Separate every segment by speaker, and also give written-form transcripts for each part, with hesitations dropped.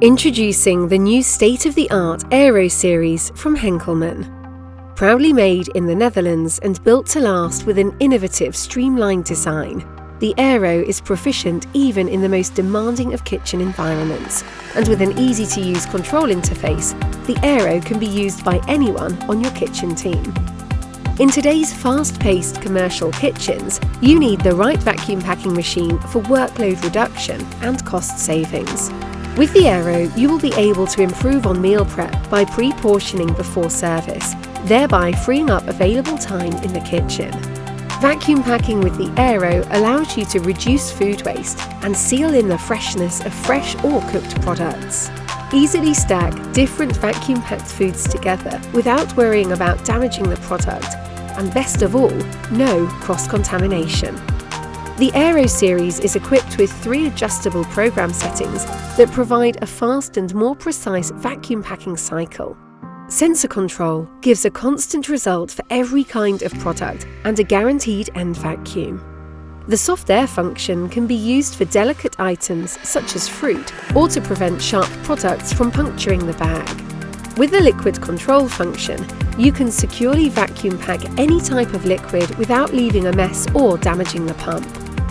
Speaker 1: Introducing the new state-of-the-art Aero series from Henkelman. Proudly made in the Netherlands and built to last with an innovative, streamlined design, the Aero is proficient even in the most demanding of kitchen environments. And with an easy-to-use control interface, the Aero can be used by anyone on your kitchen team. In today's fast-paced commercial kitchens, you need the right vacuum packing machine for workload reduction and cost savings. With the Aero, you will be able to improve on meal prep by pre-portioning before service, thereby freeing up available time in the kitchen. Vacuum packing with the Aero allows you to reduce food waste and seal in the freshness of fresh or cooked products. Easily stack different vacuum-packed foods together without worrying about damaging the product, and best of all, no cross-contamination. The Aero series is equipped with 3 adjustable program settings that provide a fast and more precise vacuum packing cycle. Sensor control gives a constant result for every kind of product and a guaranteed end vacuum. The soft air function can be used for delicate items such as fruit or to prevent sharp products from puncturing the bag. With the liquid control function, you can securely vacuum pack any type of liquid without leaving a mess or damaging the pump.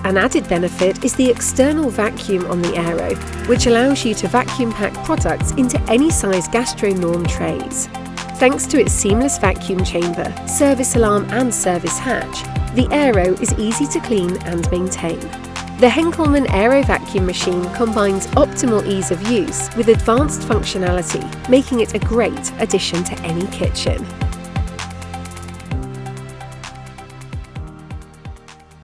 Speaker 1: An added benefit is the external vacuum on the Aero, which allows you to vacuum pack products into any size GastroNorm trays. Thanks to its seamless vacuum chamber, service alarm and service hatch, the Aero is easy to clean and maintain. The Henkelman Aero vacuum machine combines optimal ease of use with advanced functionality, making it a great addition to any kitchen.